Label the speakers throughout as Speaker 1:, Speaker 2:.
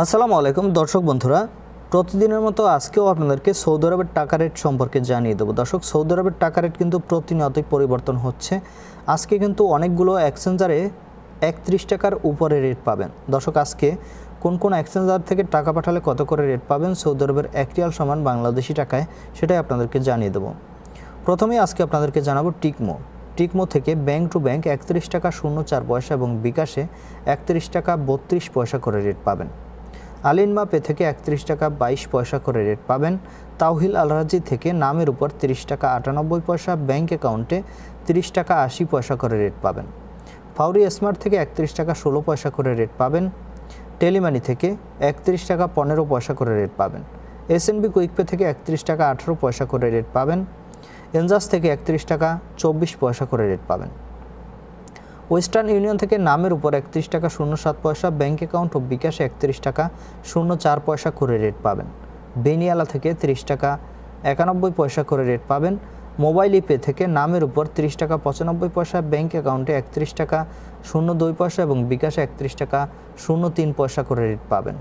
Speaker 1: আসসালামু আলাইকুম দর্শক বন্ধুরা, প্রতিদিনের মতো আজকেও আপনাদেরকে সৌদি আরবের টাকা রেট সম্পর্কে জানিয়ে দেবো। দর্শক, সৌদি আরবের টাকা রেট কিন্তু প্রতিনিয়তই পরিবর্তন হচ্ছে। আজকে কিন্তু অনেকগুলো এক্সচেঞ্জারে 31 টাকার উপরে রেট পাবেন। দর্শক, আজকে কোন কোন এক্সচেঞ্জার থেকে টাকা পাঠালে কত করে রেট পাবেন সৌদি আরবের 1 রিয়াল সমান বাংলাদেশি টাকায়, সেটাই আপনাদেরকে জানিয়ে দেবো। প্রথমেই আজকে আপনাদেরকে জানাবো টিকমো থেকে ব্যাংক টু ব্যাংক 31 টাকা 04 পয়সা এবং বিকাশে 31 টাকা 32 পয়সা করে রেট পাবেন। আলিনমা পে থেকে 31 টাকা 22 পয়সা করে রেট পাবেন। তাওহিল আলরাজি থেকে নামের উপর 30 টাকা 98 পয়সা, ব্যাংক অ্যাকাউন্টে 30 টাকা 80 পয়সা করে রেট পাবেন। ফাউরি স্মার্ট থেকে 31 টাকা 16 পয়সা করে রেট পাবেন। টেলিমানি থেকে 31 টাকা 15 পয়সা করে রেট পাবেন। এসএনবি কুইকপে থেকে 31 টাকা 18 পয়সা করে রেট পাবেন। এনজাস থেকে 31 টাকা 24 পয়সা করে রেট পাবেন। ওয়েস্টার্ন ইউনিয়ন থেকে নামের উপর 31 টাকা 07 পয়সা, ব্যাংক অ্যাকাউন্ট ও বিকাশে 31 টাকা 04 পয়সা করে রেট পাবেন। বেনিয়ালা থেকে 30 টাকা 91 পয়সা করে রেট পাবেন। মোবাইল ইপে থেকে নামের উপর 30 টাকা 95 পয়সা, ব্যাংক অ্যাকাউন্টে 31 টাকা 02 পয়সা এবং বিকাশে 31 টাকা 03 পয়সা করে রেট পাবেন।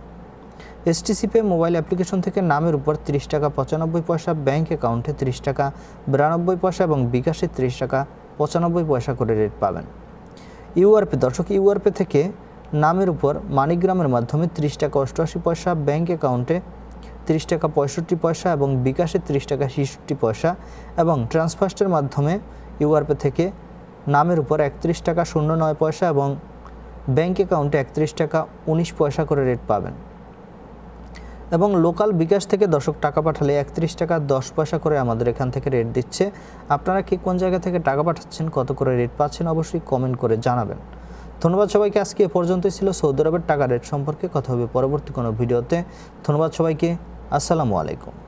Speaker 1: এসটিসি পে মোবাইল অ্যাপ্লিকেশন থেকে নামের উপর 30 টাকা 95 পয়সা, ব্যাংক অ্যাকাউন্টে 30 টাকা 92 পয়সা এবং বিকাশে 30 টাকা 95 পয়সা করে রেট পাবেন। ইউআরপি দর্শক, ইউআরপি থেকে নামের উপর মানিগ্রামের মাধ্যমে 30 টাকা 88 পয়সা, ব্যাংক অ্যাকাউন্টে 30 টাকা 65 পয়সা এবং বিকাশে 30 টাকা 66 পয়সা এবং ট্রান্সফার্স্টের মাধ্যমে ইউআরপি থেকে নামের উপর 31 টাকা 09 পয়সা এবং ব্যাংক অ্যাকাউন্টে 31 টাকা 19 পয়সা করে রেট পাবেন। এবং লোকাল বিকাশ থেকে দর্শক টাকা পাঠালে 31 টাকা 10 পয়সা করে আমাদের এখান থেকে রেট দিচ্ছে। আপনারা কি কোন জায়গা থেকে টাকা পাঠাচ্ছেন, কত করে রেট পাচ্ছেন, অবশ্যই কমেন্ট করে জানাবেন। ধন্যবাদ সবাইকে। আজকে এ পর্যন্তই ছিল সৌদি আরবের টাকা রেট সম্পর্কে। কথা হবে পরবর্তী কোনো ভিডিওতে। ধন্যবাদ সবাইকে। আসসালামু আলাইকুম।